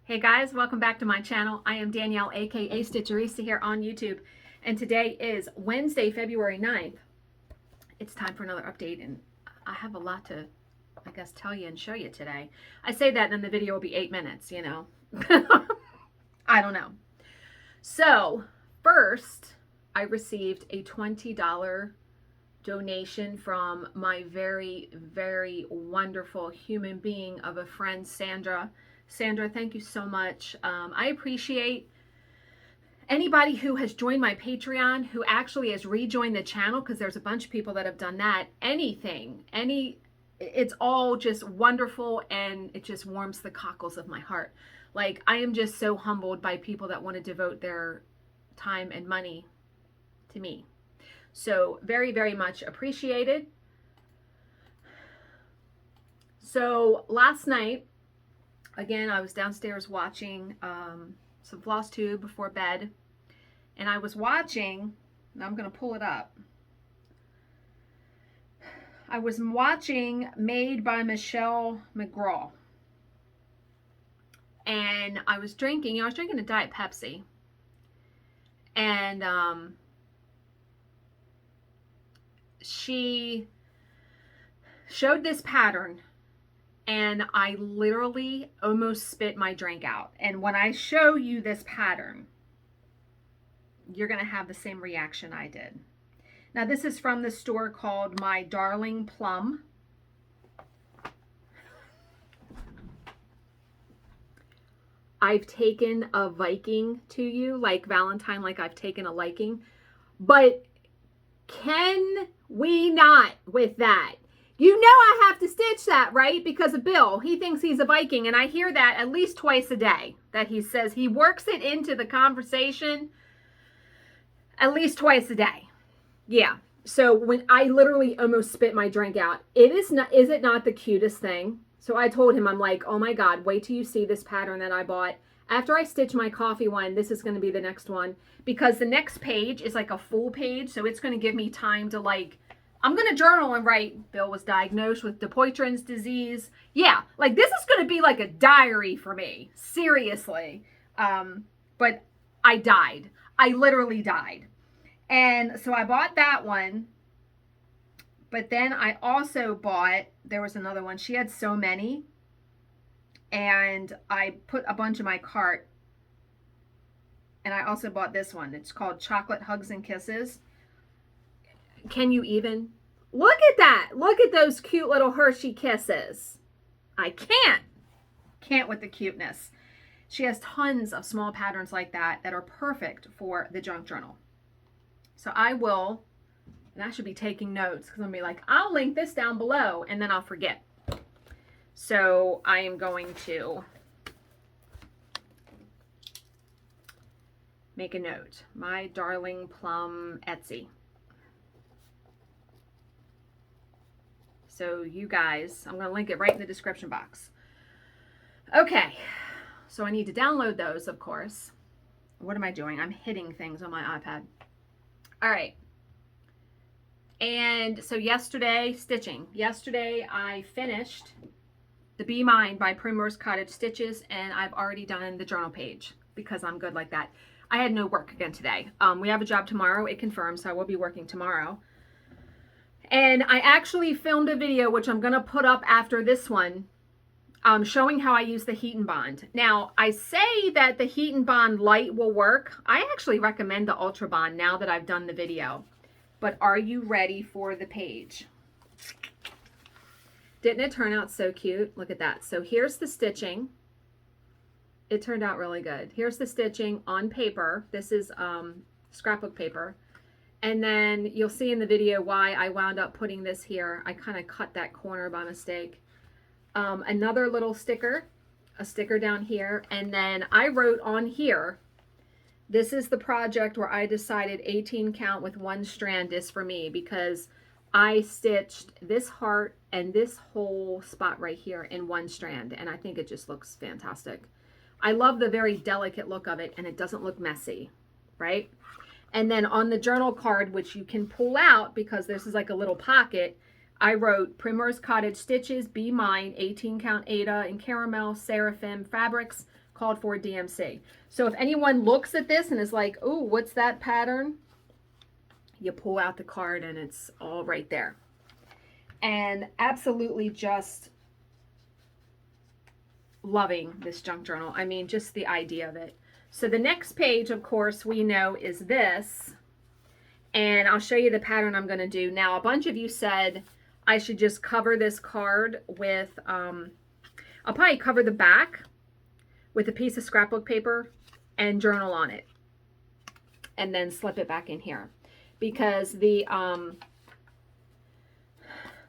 Hey guys, welcome back to my channel. I am Danielle, aka Stitcherista, here on YouTube. And today is Wednesday, February 9th. It's time for another update, and I have a lot to, I guess, tell you and show you today. I say that and then the video will be 8 minutes, you know. I don't know. So, first, I received a $20 donation from my very, very wonderful human being of a friend, Sandra. Sandra, thank you so much. I appreciate anybody who has joined my Patreon, who actually has rejoined the channel, because there's a bunch of people that have done that. It's all just wonderful, and it just warms the cockles of my heart. Like, I am just so humbled by people that want to devote their time and money to me. So very, very much appreciated. So last night, again, I was downstairs watching some floss tube before bed, and I was watching, and I'm going to pull it up. I was watching Made by Michelle McGraw, and I was drinking, I was drinking a Diet Pepsi, and she showed this pattern, and I literally almost spit my drink out. And when I show you this pattern, you're going to have the same reaction I did. Now, this is from the store called My Darling Plum. I've taken a Viking to you, like Valentine, like I've taken a liking. But can we not with that? You know I have to stitch that, right? Because of Bill. He thinks he's a Viking, and I hear that at least twice a day, that he says he works it into the conversation at least twice a day. Yeah. So when I literally almost spit my drink out, is it not the cutest thing? So I told him, I'm like, oh my God, wait till you see this pattern that I bought. After I stitch my coffee one, this is going to be the next one, because the next page is like a full page. So it's going to give me time to, like, I'm going to journal and write, Bill was diagnosed with Dampener's disease. Yeah, like this is going to be like a diary for me. Seriously. But I died. I literally died. And so I bought that one. But then I also bought, there was another one. She had so many. And I put a bunch in my cart. And I also bought this one. It's called Chocolate Hugs and Kisses. Can you even? Look at that. Look at those cute little Hershey Kisses. I can't with the cuteness. She has tons of small patterns like that that are perfect for the junk journal. So I will, and I should be taking notes, because I'm going to be like, I'll link this down below, and then I'll forget. So I am going to make a note. My Darling Plum Etsy. So you guys, I'm going to link it right in the description box. Okay, so I need to download those, of course. What am I doing? I'm hitting things on my iPad. All right. And so yesterday, stitching. Yesterday, I finished the Be Mine by Primrose Cottage Stitches, and I've already done the journal page because I'm good like that. I had no work again today. We have a job tomorrow. It confirms, so I will be working tomorrow. And I actually filmed a video, which I'm going to put up after this one, showing how I use the Heat and Bond. Now, I say that the Heat and Bond Light will work. I actually recommend the Ultra Bond now that I've done the video. But are you ready for the page? Didn't it turn out so cute? Look at that. So here's the stitching. It turned out really good. Here's the stitching on paper. This is scrapbook paper. And then you'll see in the video why I wound up putting this here. I kind of cut that corner by mistake. Another little sticker, a sticker down here. And then I wrote on here, this is the project where I decided 18 count with one strand is for me, because I stitched this heart and this whole spot right here in one strand. And I think it just looks fantastic. I love the very delicate look of it, and it doesn't look messy, right? And then on the journal card, which you can pull out because this is like a little pocket, I wrote Primrose Cottage Stitches, Be Mine, 18 count Ada and Caramel, Seraphim Fabrics, called for DMC. So if anyone looks at this and is like, oh, what's that pattern? You pull out the card and it's all right there. And absolutely just loving this junk journal. I mean, just the idea of it. So the next page, of course, we know is this. And I'll show you the pattern I'm going to do. Now, a bunch of you said I should just cover this card with, I'll probably cover the back with a piece of scrapbook paper and journal on it. And then slip it back in here. Because the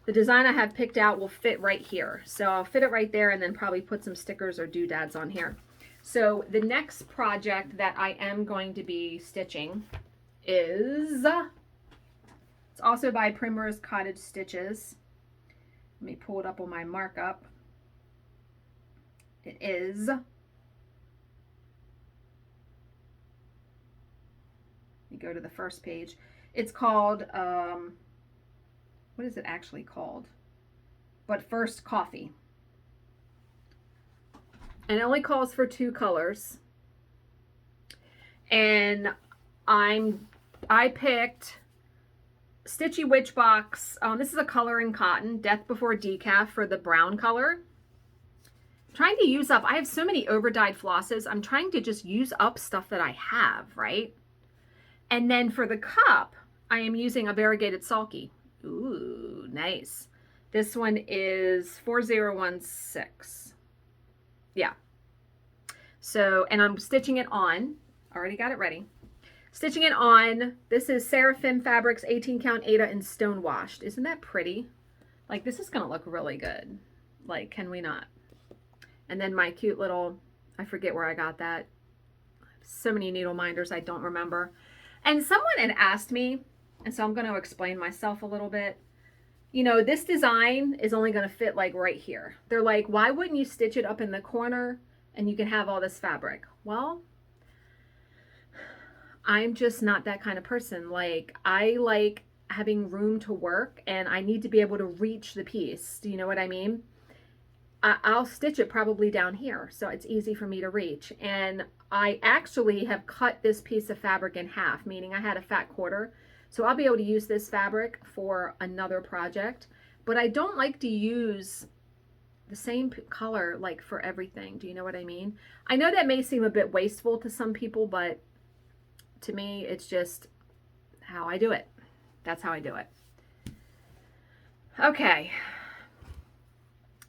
design I have picked out will fit right here. So I'll fit it right there and then probably put some stickers or doodads on here. So the next project that I am going to be stitching is, it's also by Primrose Cottage Stitches. Let me pull it up on my markup. It is, let me go to the first page. It's called, what is it actually called? But First Coffee. And it only calls for 2 colors. And I picked Stitchy Witch Box. This is a color in cotton, Death Before Decaf for the brown color. I'm trying to use up, I have so many overdyed flosses. I'm trying to just use up stuff that I have, right? And then for the cup, I am using a variegated sulky. Ooh, nice. This one is 4016. Yeah. So, and I'm stitching it on. Already got it ready. Stitching it on. This is Seraphim Fabrics 18 count Aida in stone washed. Isn't that pretty? Like, this is going to look really good. Like, can we not? And then my cute little, I forget where I got that. So many needle minders I don't remember. And someone had asked me, and so I'm going to explain myself a little bit. You know, this design is only going to fit like right here. They're like, why wouldn't you stitch it up in the corner and you can have all this fabric? Well, I'm just not that kind of person. Like, I like having room to work and I need to be able to reach the piece. Do you know what I mean? I'll stitch it probably down here so it's easy for me to reach. And I actually have cut this piece of fabric in half, meaning I had a fat quarter. So I'll be able to use this fabric for another project, but I don't like to use the same color like for everything. Do you know what I mean? I know that may seem a bit wasteful to some people, but to me, it's just how I do it. That's how I do it. Okay.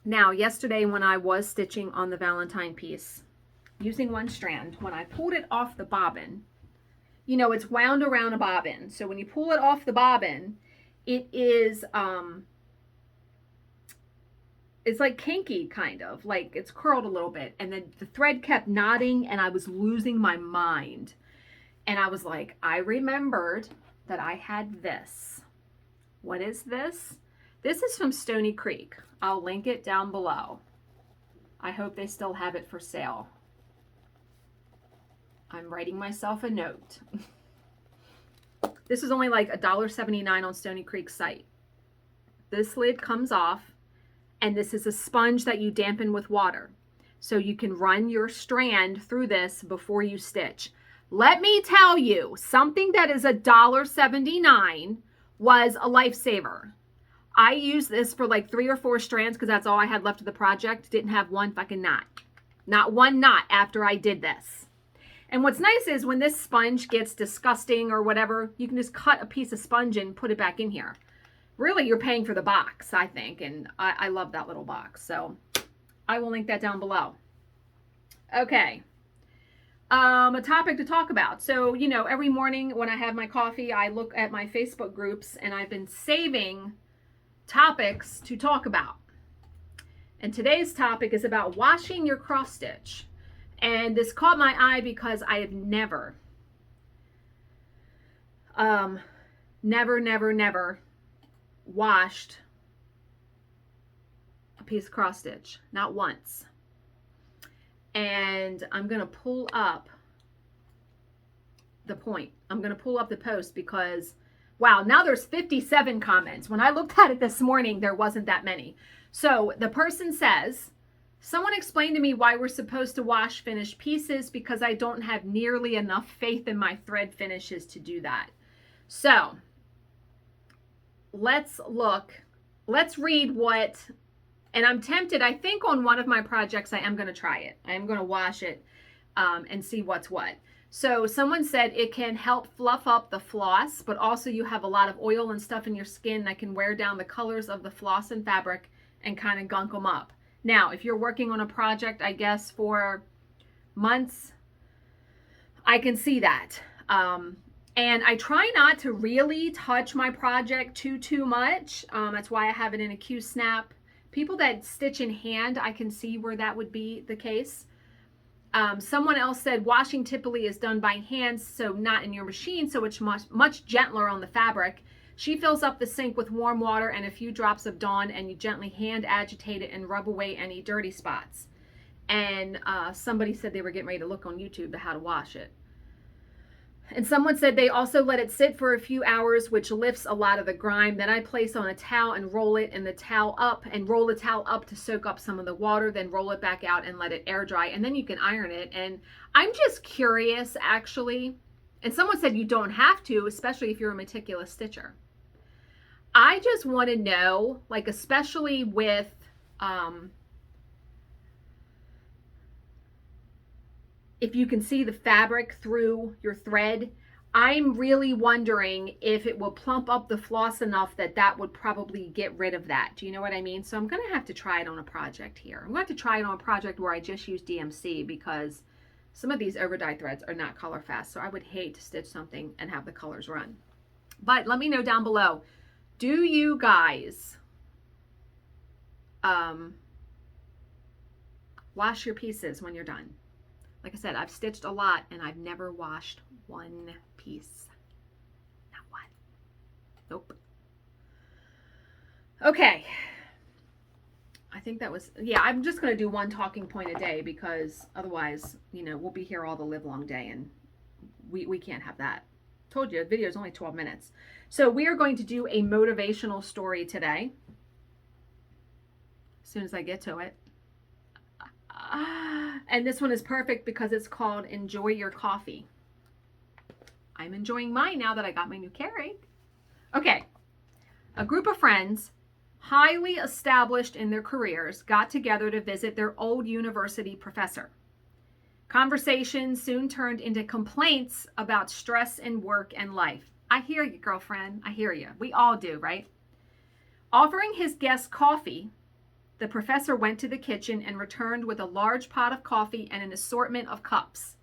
Now, yesterday when I was stitching on the Valentine piece, using one strand, when I pulled it off the bobbin, you know, it's wound around a bobbin. So when you pull it off the bobbin, it is, it's like kinky kind of, like it's curled a little bit. And then the thread kept knotting and I was losing my mind. And I was like, I remembered that I had this. What is this? This is from Stoney Creek. I'll link it down below. I hope they still have it for sale. I'm writing myself a note. This is only like $1.79 on Stoney Creek's site. This lid comes off, and this is a sponge that you dampen with water. So you can run your strand through this before you stitch. Let me tell you, something that is $1.79 was a lifesaver. I used this for like 3 or 4 strands because that's all I had left of the project. Didn't have one fucking knot. Not one knot after I did this. And what's nice is when this sponge gets disgusting or whatever, you can just cut a piece of sponge and put it back in here. Really, you're paying for the box, I think. And I love that little box. So I will link that down below. Okay. A topic to talk about. So, you know, every morning when I have my coffee, I look at my Facebook groups and I've been saving topics to talk about. And today's topic is about washing your cross stitch. And this caught my eye because I have never washed a piece of cross stitch. Not once. And I'm going to pull up the point. I'm going to pull up the post because, wow, now there's 57 comments. When I looked at it this morning, there wasn't that many. So the person says, Someone explained to me why we're supposed to wash finished pieces, because I don't have nearly enough faith in my thread finishes to do that. So let's read what, and I'm tempted, I think on one of my projects, I am going to try it. I am going to wash it and see what's what. So someone said it can help fluff up the floss, but also you have a lot of oil and stuff in your skin that can wear down the colors of the floss and fabric and kind of gunk them up. Now, if you're working on a project, I guess for months, I can see that. And I try not to really touch my project too much. That's why I have it in a Q-snap. People that stitch in hand, I can see where that would be the case. Someone else said washing typically is done by hand, so not in your machine, so it's much gentler on the fabric. She fills up the sink with warm water and a few drops of Dawn, and you gently hand agitate it and rub away any dirty spots. And somebody said they were getting ready to look on YouTube to how to wash it. And someone said they also let it sit for a few hours, which lifts a lot of the grime. Then I place on a towel and roll it in the towel up, and roll the towel up to soak up some of the water, then roll it back out and let it air dry. And then you can iron it. And I'm just curious, actually. And someone said you don't have to, especially if you're a meticulous stitcher. I just want to know, like, especially with, if you can see the fabric through your thread, I'm really wondering if it will plump up the floss enough that that would probably get rid of that. Do you know what I mean? So I'm going to have to try it on a project here. I'm going to have to try it on a project where I just use DMC, because some of these overdye threads are not color fast. So I would hate to stitch something and have the colors run. But let me know down below, do you guys wash your pieces when you're done? Like I said, I've stitched a lot and I've never washed one piece. Not one. Nope. Okay. I think that was, yeah, I'm just going to do one talking point a day, because otherwise, you know, we'll be here all the live long day, and we can't have that. Told you, the video is only 12 minutes. So we are going to do a motivational story today. As soon as I get to it. And this one is perfect because it's called Enjoy Your Coffee. I'm enjoying mine now that I got my new Keurig. Okay. A group of friends, highly established in their careers, got together to visit their old university professor. Conversations soon turned into complaints about stress in work and life. I hear you, girlfriend. I hear you. We all do, right? Offering his guests coffee, the professor went to the kitchen and returned with a large pot of coffee and an assortment of cups.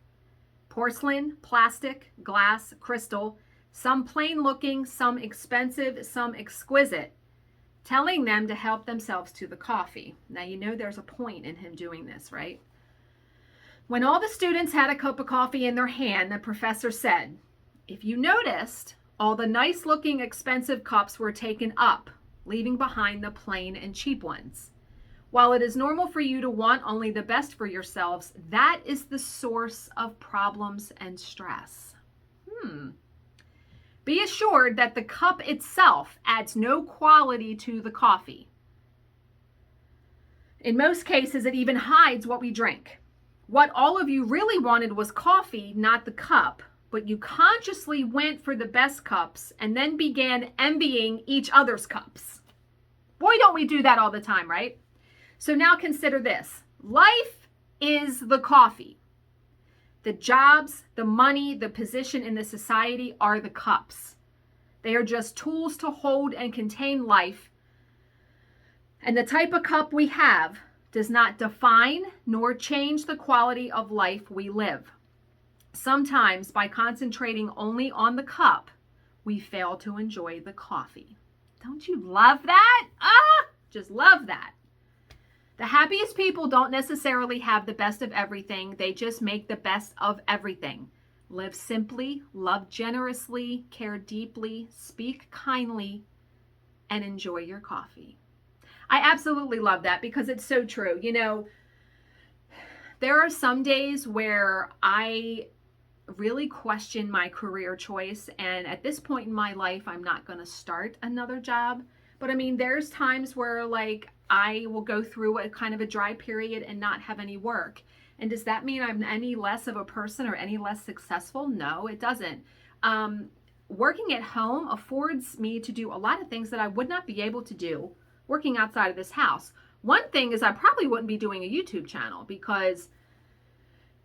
Porcelain, plastic, glass, crystal, some plain looking, some expensive, some exquisite, telling them to help themselves to the coffee. Now, you know there's a point in him doing this, right? When all the students had a cup of coffee in their hand, the professor said, "If you noticed, all the nice looking expensive cups were taken up, leaving behind the plain and cheap ones. While it is normal for you to want only the best for yourselves, that is the source of problems and stress. Be assured that the cup itself adds no quality to the coffee. In most cases, it even hides what we drink. What all of you really wanted was coffee, not the cup, but you consciously went for the best cups and then began envying each other's cups." Boy, don't we do that all the time, right? So now consider this. Life is the coffee. The jobs, the money, the position in the society are the cups. They are just tools to hold and contain life. And the type of cup we have does not define nor change the quality of life we live. Sometimes, by concentrating only on the cup, we fail to enjoy the coffee. Don't you love that? Just love that. The happiest people don't necessarily have the best of everything. They just make the best of everything. Live simply, love generously, care deeply, speak kindly, and enjoy your coffee. I absolutely love that, because it's so true. You know, there are some days where I really question my career choice, and at this point in my life, I'm not going to start another job. But I mean, there's times where, like, I will go through a kind of a dry period and not have any work. And does that mean I'm any less of a person or any less successful? No, it doesn't. Working at home affords me to do a lot of things that I would not be able to do working outside of this house. One thing is I probably wouldn't be doing a YouTube channel because,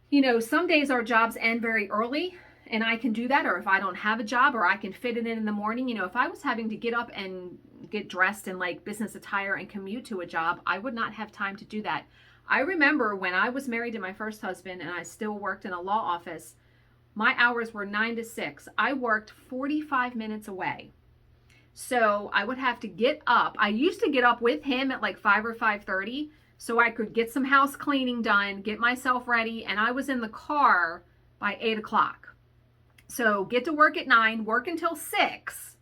you know, some days our jobs end very early and I can do that, or if I don't have a job or I can fit it in the morning. You know, if I was having to get up and get dressed in like business attire and commute to a job, I would not have time to do that. I remember when I was married to my first husband and I still worked in a law office, my hours were 9 to 6. I worked 45 minutes away. So I would have to get up. I used to get up with him at like 5 or 5:30 so I could get some house cleaning done, get myself ready, and I was in the car by 8 o'clock. So get to work at 9, work until 6,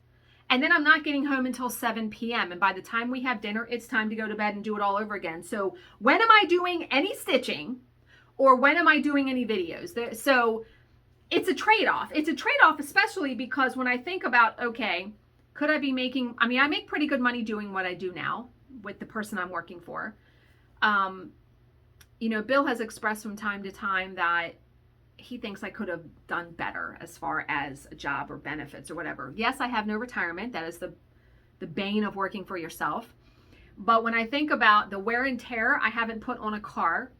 and then I'm not getting home until 7 p.m. And by the time we have dinner, it's time to go to bed and do it all over again. So when am I doing any stitching or when am I doing any videos? So it's a trade-off. It's a trade-off, especially because when I think about, okay, could I be making, I mean, I make pretty good money doing what I do now with the person I'm working for. You know, Bill has expressed from time to time that he thinks I could have done better as far as a job or benefits or whatever. Yes, I have no retirement. That is the bane of working for yourself. But when I think about the wear and tear I haven't put on a car,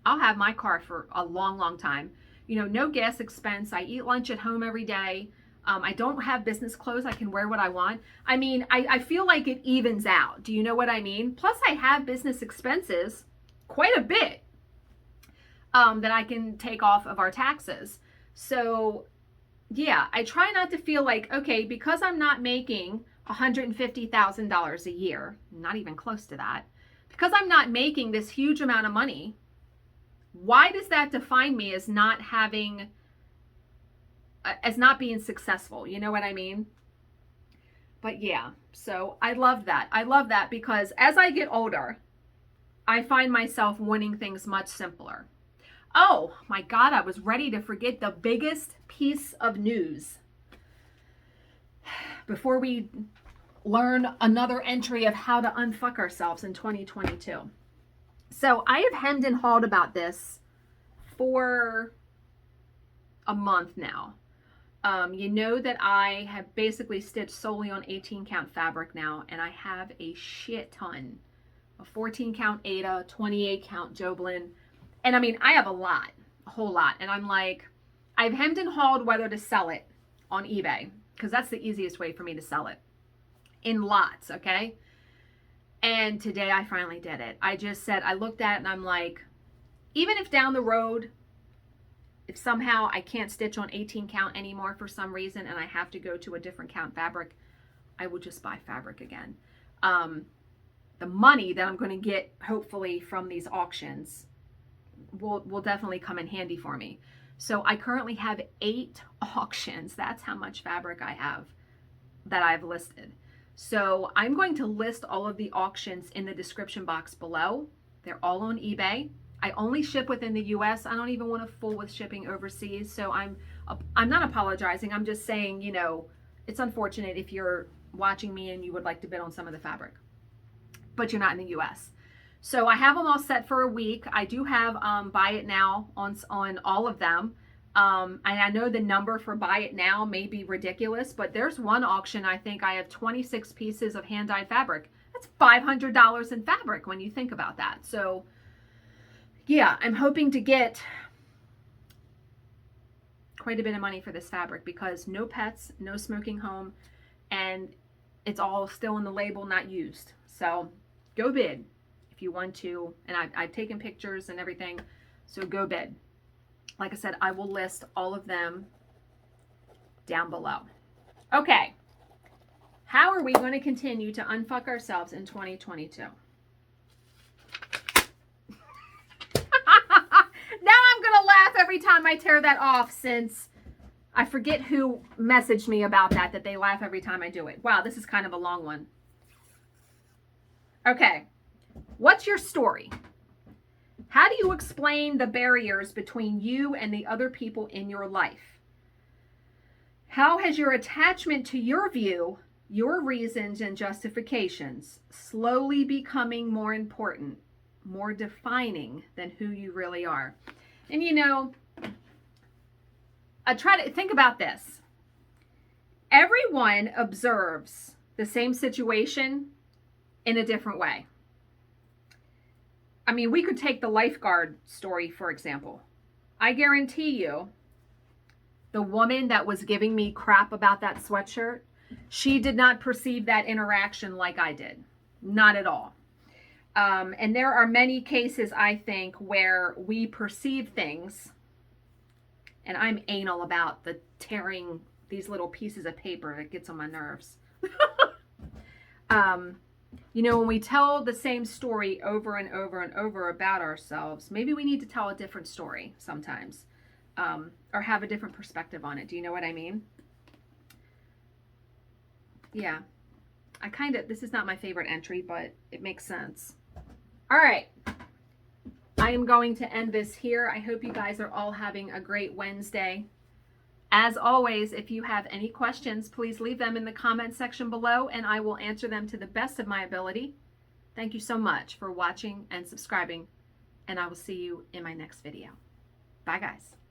I'll have my car for a long, long time. You know, no gas expense. I eat lunch at home every day. I don't have business clothes. I can wear what I want. I mean, I feel like it evens out. Do you know what I mean? Plus, I have business expenses, quite a bit, that I can take off of our taxes. So, yeah, I try not to feel like, okay, because I'm not making $150,000 a year, not even close to that, because I'm not making this huge amount of money, why does that define me as not having, as not being successful? You know what I mean? But yeah, so I love that. I love that because as I get older, I find myself wanting things much simpler. Oh my God, I was ready to forget the biggest piece of news before we learn another entry of how to unfuck ourselves in 2022. So I have hemmed and hawed about this for a month now. You know that I have basically stitched solely on 18 count fabric now, and I have a shit ton of 14 count Ada, 28 count Joblin. And I mean, I have a whole lot. And I'm like, I've hemmed and hawed whether to sell it on eBay, because that's the easiest way for me to sell it in lots, okay? And today I finally did it. I just said, I looked at it and I'm like, even if down the road, if somehow I can't stitch on 18 count anymore for some reason and I have to go to a different count fabric, I will just buy fabric again. The money that I'm going to get, hopefully, from these auctions will definitely come in handy for me. So I currently have 8 auctions. That's how much fabric I have that I've listed. So I'm going to list all of the auctions in the description box below. They're all on eBay. I only ship within the US. I don't even want to fool with shipping overseas. So I'm not apologizing. I'm just saying, you know, it's unfortunate if you're watching me and you would like to bid on some of the fabric, but you're not in the US. So I have them all set for a week. I do have buy it now on all of them. And I know the number for buy it now may be ridiculous, but there's one auction, I think I have 26 pieces of hand-dyed fabric. That's $500 in fabric when you think about that. So yeah, I'm hoping to get quite a bit of money for this fabric because no pets, no smoking home, and it's all still in the label, not used. So go bid if you want to. And I've taken pictures and everything, so go bid. Like I said, I will list all of them down below. Okay, how are we going to continue to unfuck ourselves in 2022? Now I'm going to laugh every time I tear that off, since I forget who messaged me about that they laugh every time I do it. Wow, this is kind of a long one. Okay, what's your story? How do you explain the barriers between you and the other people in your life? How has your attachment to your view your reasons and justifications slowly becoming more important, more defining than who you really are. And you know, I try to think about this. Everyone observes the same situation in a different way. I mean, we could take the lifeguard story, for example. I guarantee you, the woman that was giving me crap about that sweatshirt, she did not perceive that interaction like I did. Not at all. And there are many cases, I think, where we perceive things, and I'm anal about the tearing these little pieces of paper that gets on my nerves. You know, when we tell the same story over and over and over about ourselves, maybe we need to tell a different story sometimes, or have a different perspective on it. Do you know what I mean? Yeah. This is not my favorite entry, but it makes sense. All right. I am going to end this here. I hope you guys are all having a great Wednesday. As always, if you have any questions, please leave them in the comment section below and I will answer them to the best of my ability. Thank you so much for watching and subscribing, and I will see you in my next video. Bye, guys.